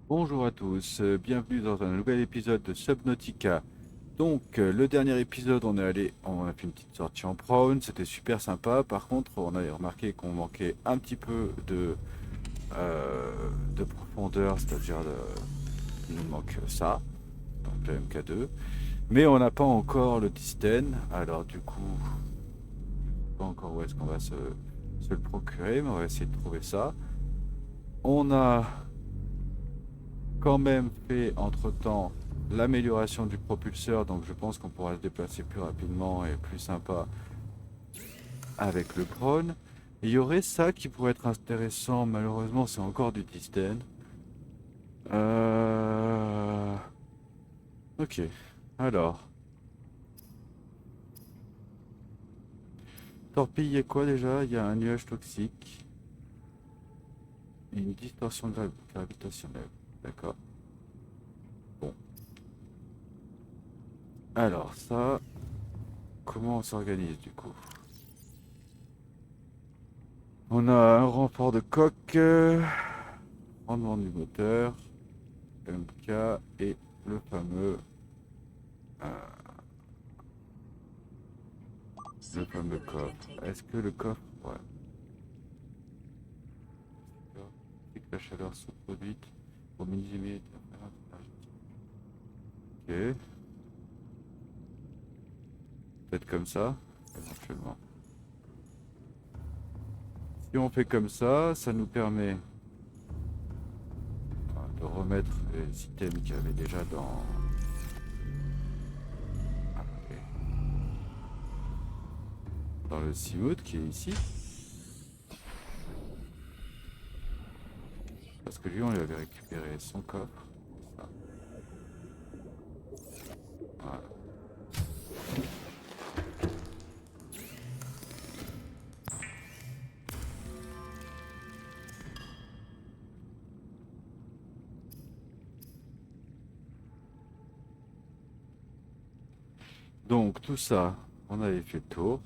Bonjour à tous, bienvenue dans un nouvel épisode de Subnautica. Donc, le dernier épisode, on a fait une petite sortie en prawn, c'était super sympa. Par contre, on avait remarqué qu'on manquait un petit peu de profondeur, il nous manque ça, donc le MK2. Mais on n'a pas encore le Disten, alors du coup, je sais pas encore où est-ce qu'on va se le procurer, mais on va essayer de trouver ça. On a quand même fait entre-temps l'amélioration du propulseur, donc je pense qu'on pourra se déplacer plus rapidement et plus sympa avec le prone. Il y aurait ça qui pourrait être intéressant, malheureusement c'est encore du Tisten. Euh... Ok, alors, torpille et quoi déjà? Il y a un nuage toxique et une distorsion gravitationnelle. D'accord. Bon, alors ça, comment on s'organise du coup? On a un renfort de coque, rendement du moteur, MK et le fameux, euh, le Seek fameux fluid coffre. intake. Est-ce que le coffre, ouais, c'est que la chaleur sous-produite pour minimiser l'interférence énergétique. Ok, peut-être comme ça, éventuellement. Si on fait comme ça nous permet de remettre les items qu'il y avait déjà ok, dans le Seamood qui est ici. Parce que lui, on lui avait récupéré son coffre. Ça, voilà. Donc tout ça, on avait fait le tour.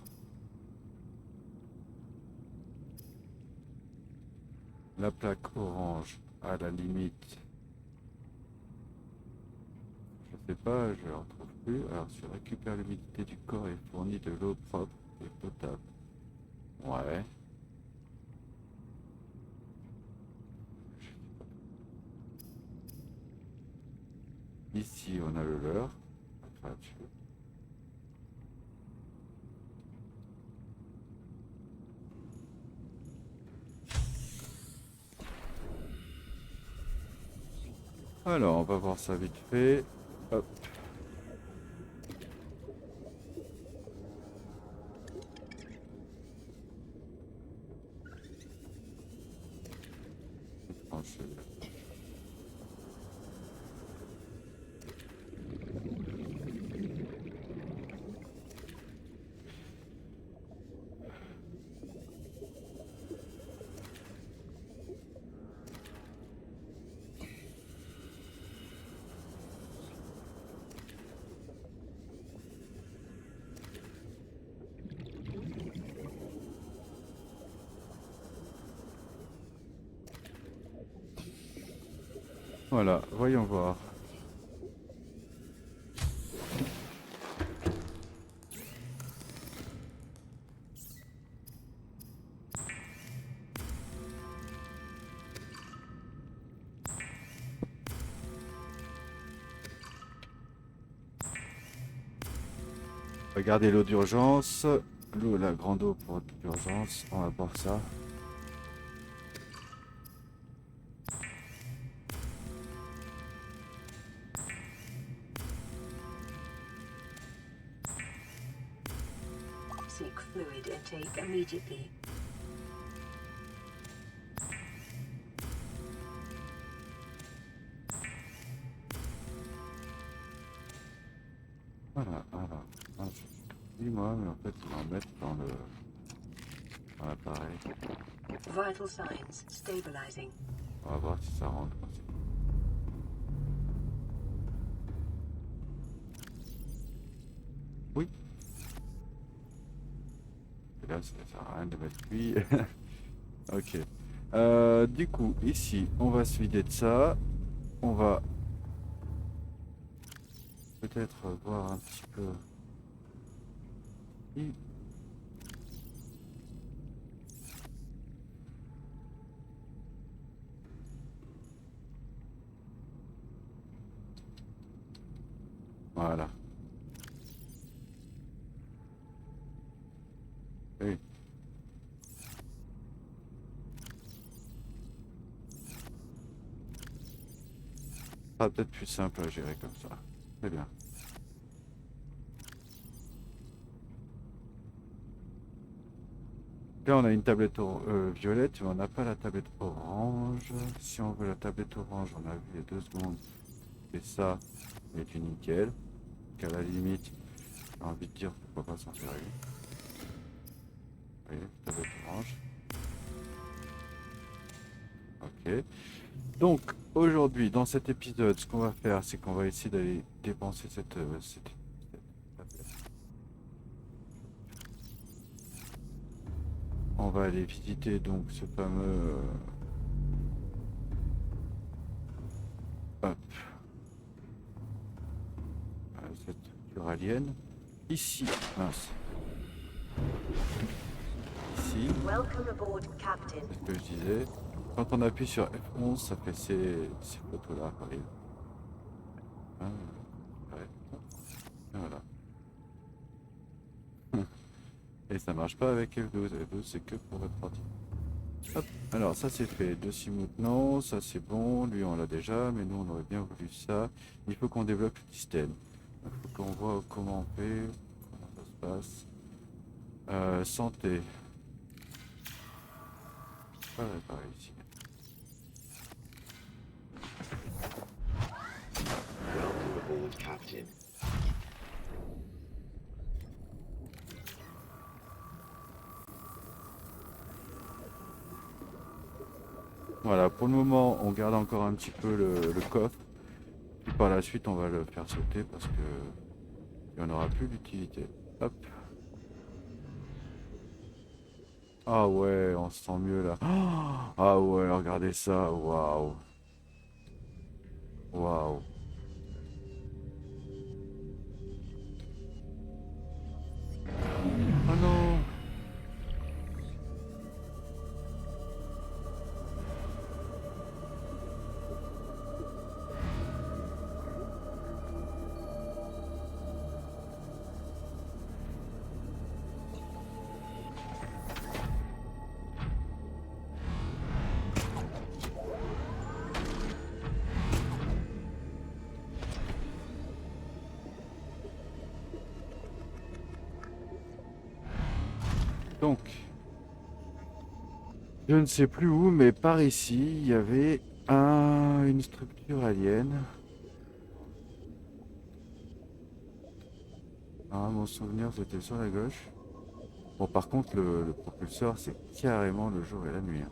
La plaque orange, à la limite, je sais pas, je la retrouve plus. Alors, si on récupère l'humidité du corps et fournit de l'eau propre et potable. Ouais. Ici, on a le leurre, la créature. Alors, on va voir ça vite fait. Hop, tranché. Voilà, voyons voir. Regardez l'eau d'urgence. L'eau, la grande eau pour l'urgence. On va voir ça. Seek fluid intake immediately. Voilà, voilà. Ah, dis-moi, mais en fait, ils vont mettre dans l'appareil. Vital signs stabilizing. On va voir si ça rentre aussi. Oui. Et là, ça sert à rien de mettre lui. Ok. Du coup, ici, on va se vider de ça. on va peut-être voir un petit peu. Voilà. Oui. Ça sera peut-être plus simple à gérer comme ça. Très bien. Là, on a une tablette violette, mais on n'a pas la tablette orange. Si on veut la tablette orange, on a vu il y a 2 secondes. Et ça, il est nickel. Qu'à la limite, j'ai envie de dire pourquoi pas s'en faire une. Oui, tablette orange. Ok. Donc, aujourd'hui, dans cet épisode, ce qu'on va faire, c'est qu'on va essayer d'aller dépenser cette tablette. On va aller visiter donc ce fameux hop, cette structure alien. Ici, mince. Ici, Welcome aboard, Captain. c'est ce que je disais. Quand on appuie sur F11, ça fait ces photos-là apparaissent. Ah, ouais. Voilà. Et ça marche pas avec F12. F12, c'est que pour votre partie. Hop. Alors, ça c'est fait. Dossier maintenant, ça c'est bon. Lui, on l'a déjà, mais nous, on aurait bien voulu ça. Il faut qu'on développe le système. Il faut qu'on voit comment on fait, comment ça se passe. Santé. Pas réparer ici. Welcome aboard, Captain. Voilà, pour le moment, on garde encore un petit peu le coffre. Puis par la suite, on va le faire sauter parce que il n'y en aura plus d'utilité. Hop. Ah ouais, on se sent mieux là. Ah ouais, regardez ça. Waouh. Waouh. Oh non. Donc, je ne sais plus où, mais par ici, il y avait une structure alien. Ah, mon souvenir, c'était sur la gauche. Bon, par contre, le propulseur, c'est carrément le jour et la nuit, hein.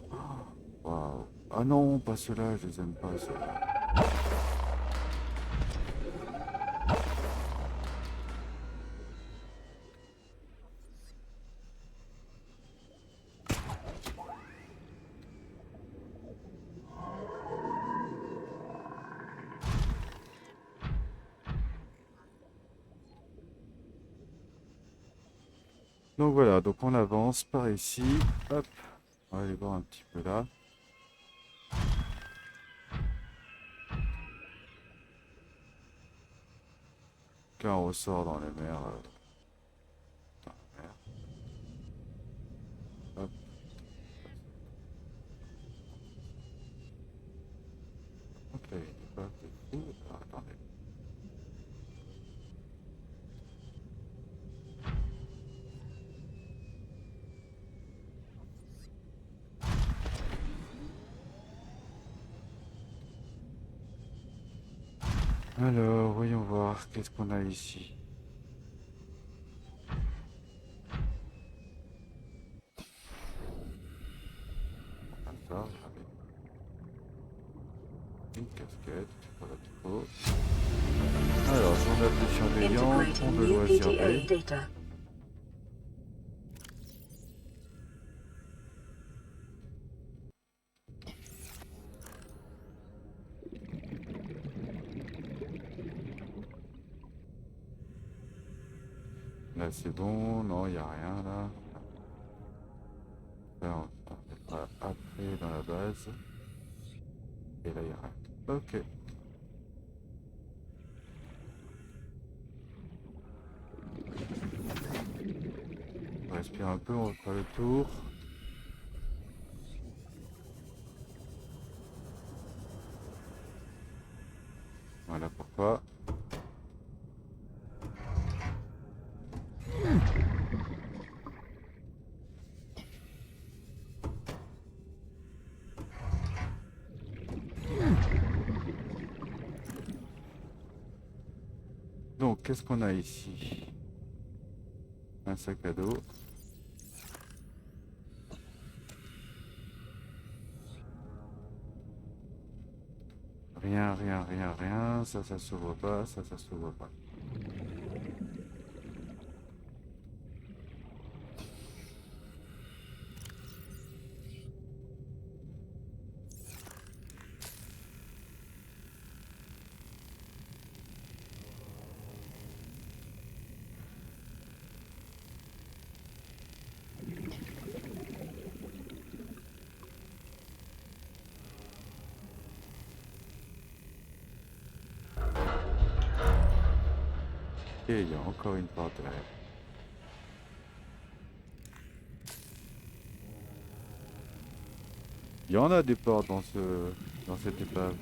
Waouh. Ah non, pas ceux-là, je les aime pas, ceux-là. Donc voilà, donc on avance par ici. Hop, on va aller voir un petit peu là. Là, on ressort dans les mers. Dans la mer. Hop. Ok, il est pas fou. Alors, attendez. Alors, voyons voir, qu'est-ce qu'on a ici. Comme ça, regardez. Une casquette, voilà trop. Alors, journal de surveillant, pont Integrating de new loisirs PDA B. data. Là c'est bon, non, il n'y a rien là. Là on mettra après dans la base. Et là il n'y a rien. Ok. On respire un peu, on va faire le tour. Voilà pourquoi. Donc, qu'est-ce qu'on a ici? Un sac à dos. Rien, rien, rien, rien. Ça s'ouvre pas. Ça s'ouvre pas. Et il y a encore une porte derrière. Il y en a des portes dans cette épave.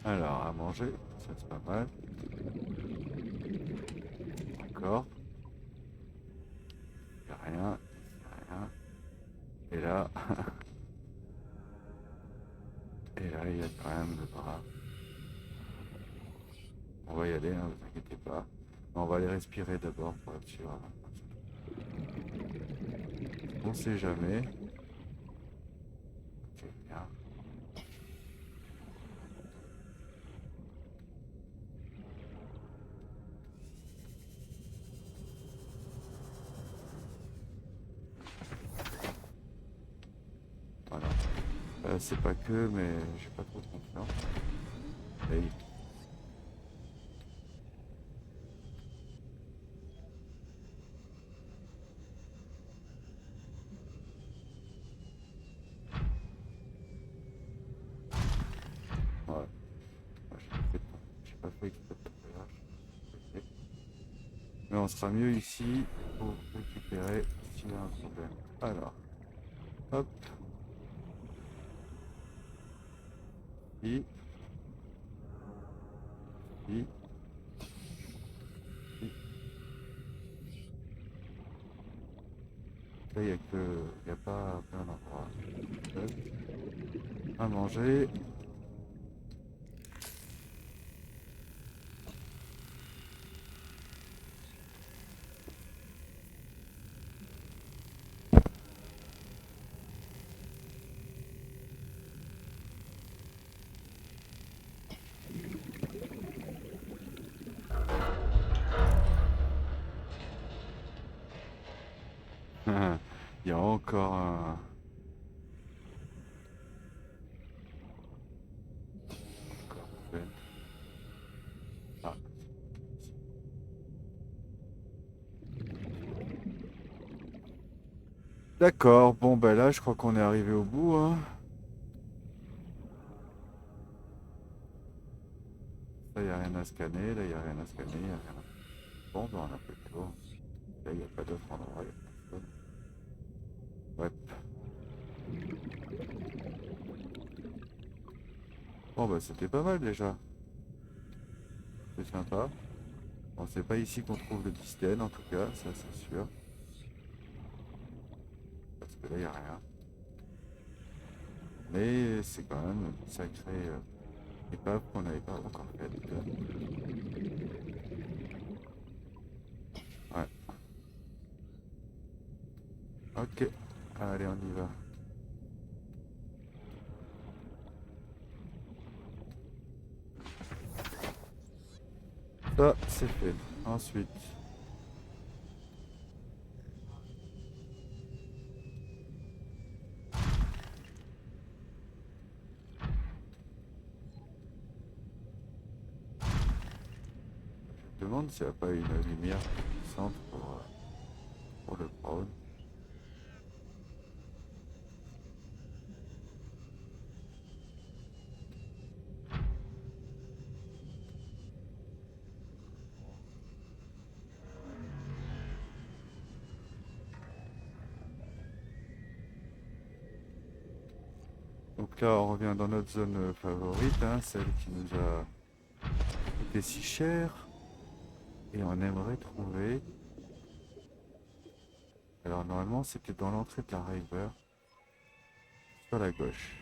Alors, à manger, ça c'est pas mal. Encore. Il n'y a rien. Rien. Et là. Et là, il y a quand même le bras. On va y aller, hein, vous inquiétez pas. On va aller respirer d'abord pour être sûr. On sait jamais. Ok, bien. Voilà. C'est pas que, mais j'ai pas trop confiance. Et ouais. Moi, j'ai pas fait exprès de tomber là. Ok. Mais on sera mieux ici pour récupérer s'il y a un problème. Alors, hop. Ici. Ici. Ici. Là, il n'y a pas plein d'endroits. Hop. À manger. Il y a encore un... Encore un vent. Ah. D'accord, bon ben là je crois qu'on est arrivé au bout, hein. Là il n'y a rien à scanner, là il n'y a rien à scanner, il n'y a rien à... Bon ben on a fait le tour. Là il n'y a pas d'autre endroit, il n'y a personne. Ouais. Bon ben c'était pas mal déjà. C'est sympa. Bon c'est pas ici qu'on trouve le Disten en tout cas, ça c'est sûr. Parce que là il n'y a rien. Mais c'est quand même une sacrée épave qu'on n'avait pas encore faite. Ouais. Ok. Allez, on y va. Ça, c'est fait. Ensuite. Je me demande s'il n'y a pas une lumière puissante pour le prendre. Donc là, on revient dans notre zone favorite, hein, celle qui nous a coûté si cher. Et on aimerait trouver... Alors normalement, c'était dans l'entrée de la river. Sur la gauche.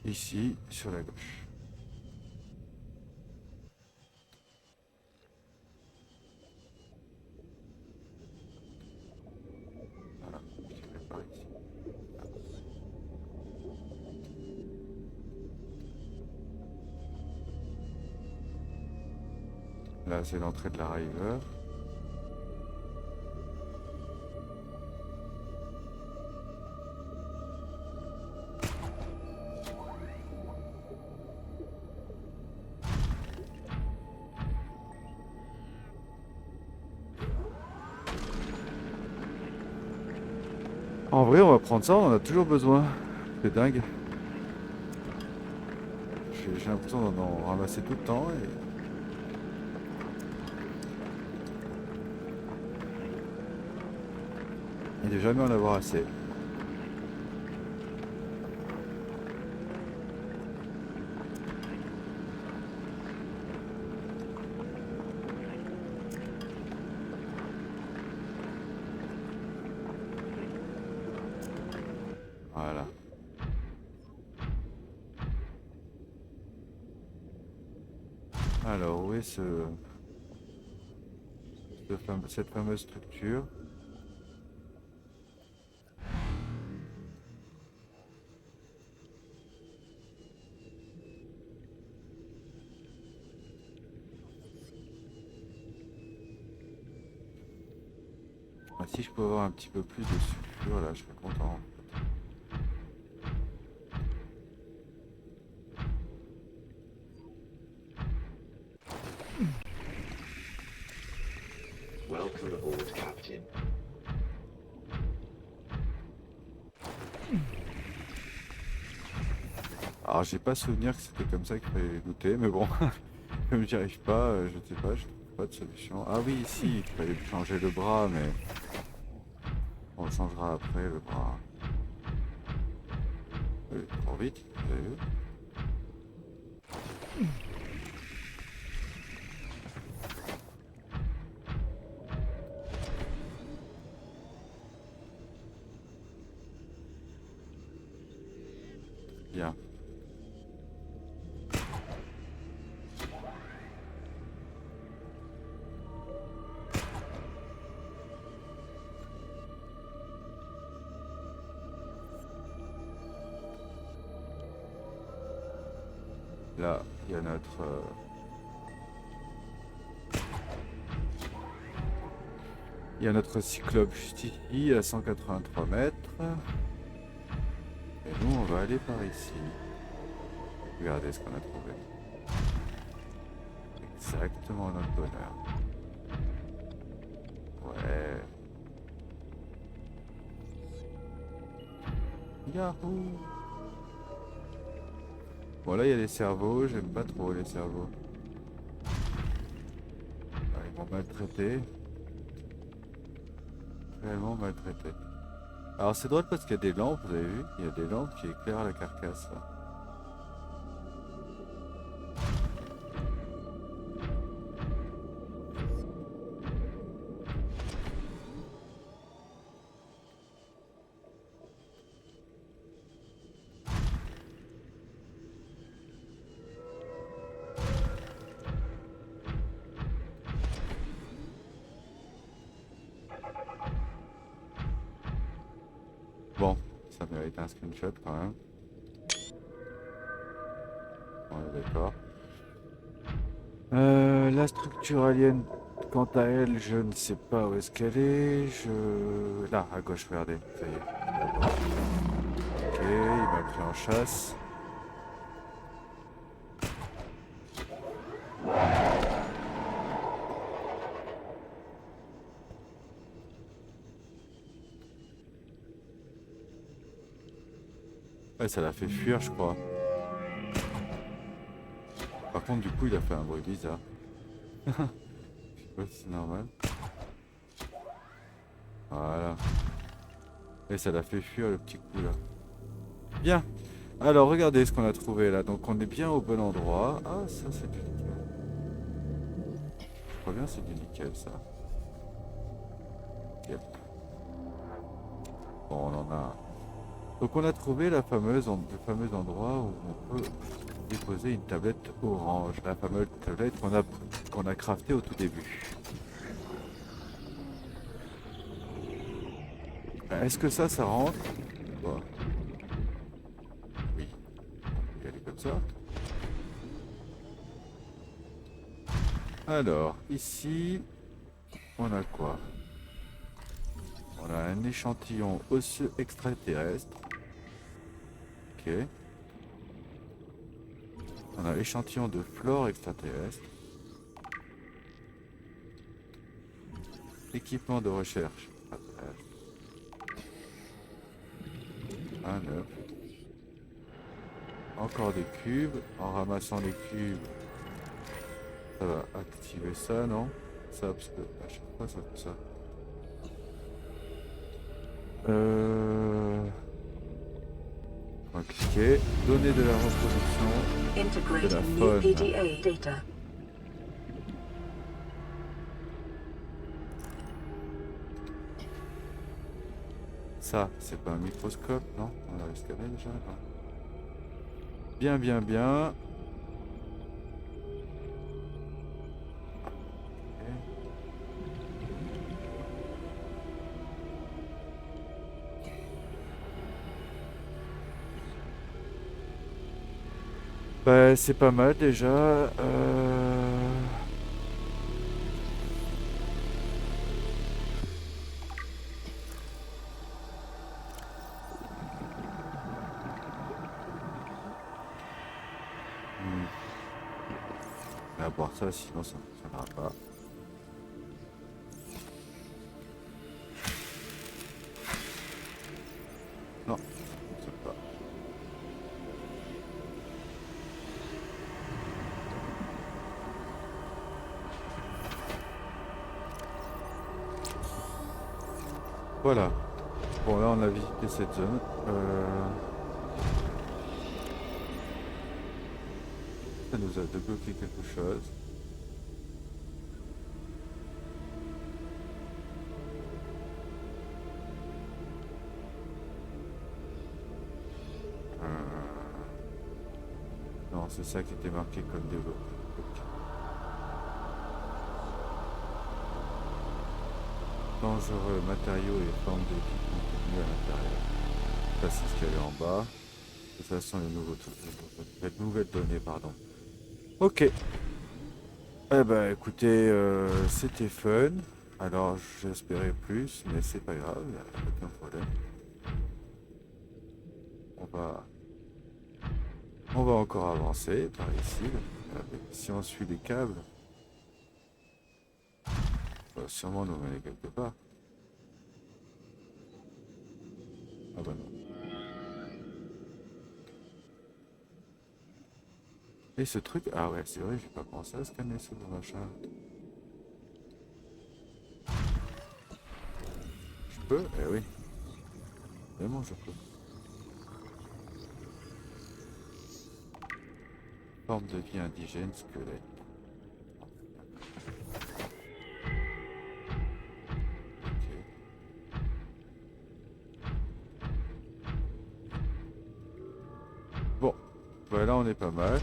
Ici, sur la gauche. Voilà, je vais par ici. Là, c'est l'entrée de la river. En vrai, on va prendre ça, on en a toujours besoin. C'est dingue. J'ai l'impression d'en ramasser tout le temps. Et de jamais en avoir assez. Voilà. Alors, où est cette fameuse structure? Ah, si je peux avoir un petit peu plus de sulfure, là, je serais content. Welcome aboard, Captain. Alors, j'ai pas souvenir que c'était comme ça qu'il fallait looter, mais bon, comme j'y arrive pas, je sais pas, je trouve pas de solution. Ah oui, si, il fallait changer le bras, mais on le changera après, le bras. Oui, trop vite, vous avez vu? Bien. Là, il y a notre cyclope juste ici, à 183 mètres. Et nous, on va aller par ici. Regardez ce qu'on a trouvé. Exactement notre bonheur. Ouais. Yahoo! Bon, là, il y a les cerveaux. J'aime pas trop les cerveaux. Ah, ils m'ont maltraité. Réellement maltraité. Alors, c'est drôle parce qu'il y a des lampes, vous avez vu? Il y a des lampes qui éclairent la carcasse, là. Bon, ça mérite un screenshot quand même. On est d'accord. La structure alien, quant à elle, je ne sais pas où est-ce qu'elle est. Là, à gauche, regardez. Ça y est. Ok, il m'a pris en chasse. Ouais, ça l'a fait fuir, je crois. Par contre, du coup, il a fait un bruit bizarre. Je sais pas si c'est normal. Voilà. Et ça l'a fait fuir le petit coup là. Bien. Alors, regardez ce qu'on a trouvé là. Donc, on est bien au bon endroit. Ah, ça, c'est du nickel. Je crois bien, c'est du nickel, ça. Yep. Bon, on en a. Donc, on a trouvé le fameux endroit où on peut déposer une tablette orange. La fameuse tablette qu'on a craftée au tout début. Est-ce que ça rentre? Bon. Oui. On peut y aller comme ça. Alors, ici, on a quoi? On a un échantillon osseux extraterrestre. Ok. On a l'échantillon de flore extraterrestre. Équipement de recherche extraterrestre. Un œuf. Encore des cubes. En ramassant les cubes, ça va activer ça, non? Ça, parce que à chaque fois, ça fait ça. On va cliquer. Donner de la reproduction de la Integrating new faune. PDA data. Ça, c'est pas un microscope, non? On l'a scanné déjà, non? Bien, bien, bien. Bah, c'est pas mal déjà. On va boire ça, sinon ça ne fonctionnera pas. Non, ça ne fonctionne pas. Voilà. Bon, là, on a visité cette zone. Ça nous a débloqué quelque chose. Non, c'est ça qui était marqué comme développé. Dangereux matériaux et formes de vie contenus à l'intérieur. Ça, c'est ce qu'il y avait en bas. Et ça sont les nouvelles données, pardon. Ok. Eh ben, écoutez, c'était fun. Alors, j'espérais plus, mais c'est pas grave, il n'y a aucun problème. On va, on va encore avancer par ici. Si on suit les câbles, ça va sûrement nous mener quelque part. Ah bah non. Et ce truc, ah ouais, c'est vrai, j'ai pas pensé à scanner ce machin. Je peux? Eh oui. Vraiment, je peux. Forme de vie indigène, squelette. Ok. Bon, bah là on est pas mal.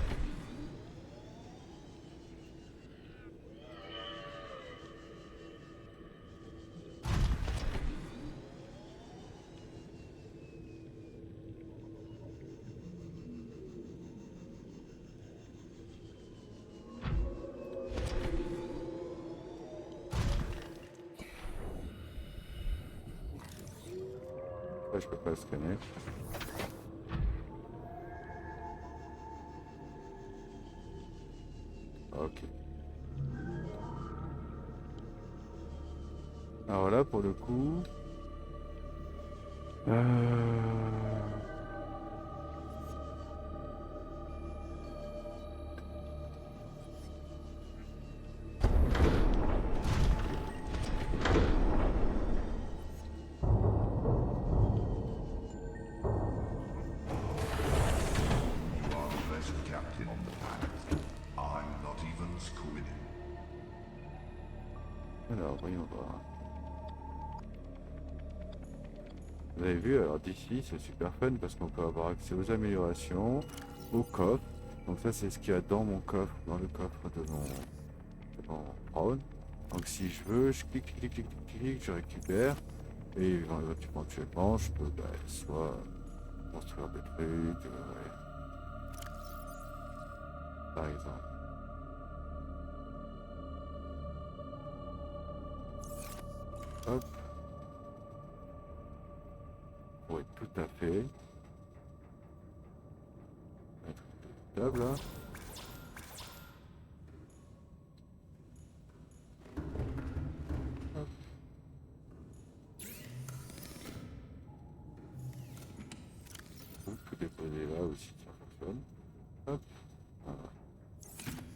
Là, je peux pas le scanner. Ok. Alors là, pour le coup... Best captain on the planet. I'm not even Squiddy. Alors, voyons voir. Vous avez vu, alors d'ici, c'est super fun parce qu'on peut avoir accès aux améliorations, au coffre. Donc ça, c'est ce qu'il y a dans mon coffre, dans le coffre de mon drone. Donc si je veux, je clique, je récupère. Et éventuellement, je peux soit construire des trucs, ouais, par exemple. Hop. Oui, tout à fait. Mettre une table là. Hop. Donc, tout déposer là aussi, ça fonctionne. Hop. Voilà.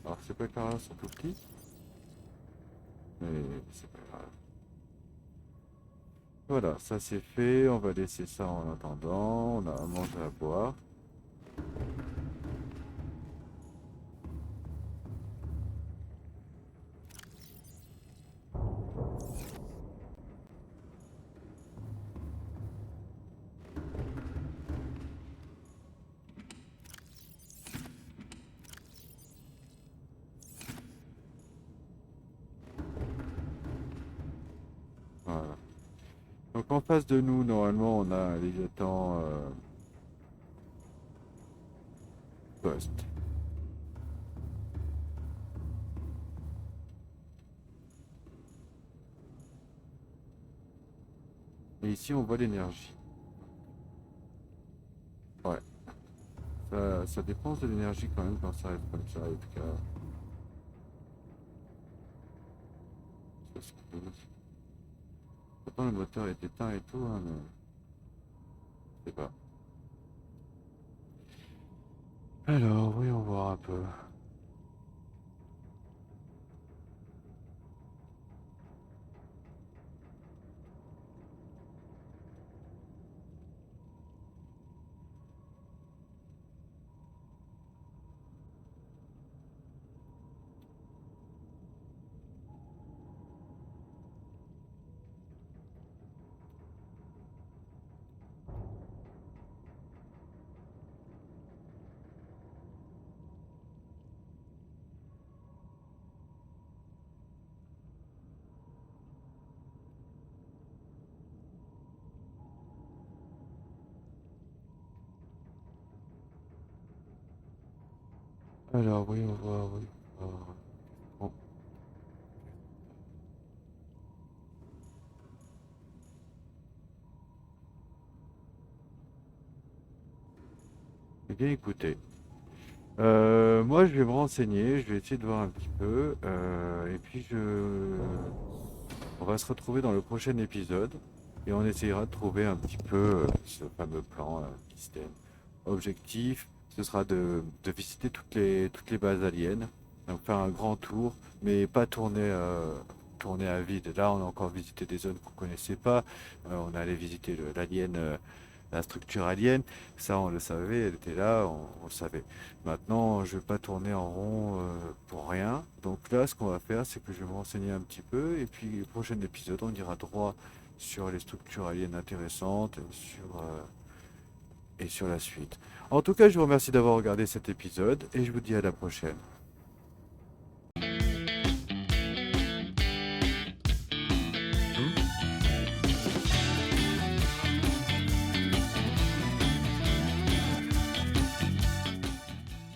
Alors c'est pas grave, c'est tout petit. Mais c'est pas grave. Voilà, ça c'est fait. On va laisser ça en attendant. On a à manger, à boire. Voilà. Donc en face de nous, normalement, on a un Léviathan Post. Et ici, on voit l'énergie. Ouais. Ça dépense de l'énergie quand même quand ça reste comme ça, en tout cas. Ça se pose. Pourtant, le moteur est éteint et tout, hein, mais... Je sais pas. Alors, voyons voir un peu. Alors, voyons voir, voyons voir. Bon. Eh bien, écoutez. Moi, je vais me renseigner, je vais essayer de voir un petit peu. Et puis, on va se retrouver dans le prochain épisode. Et on essayera de trouver un petit peu ce fameux plan système. Objectif, ce sera de visiter toutes les bases aliens. Donc faire un grand tour, mais pas tourner à vide. Là, on a encore visité des zones qu'on connaissait pas. On allait visiter l'alien, la structure alien. Ça, on le savait, elle était là, on le savait. Maintenant, je vais pas tourner en rond pour rien. Donc là, ce qu'on va faire, c'est que je vais me renseigner un petit peu. Et puis, le prochain épisode, on ira droit sur les structures aliens intéressantes, et sur la suite. En tout cas, je vous remercie d'avoir regardé cet épisode et je vous dis à la prochaine.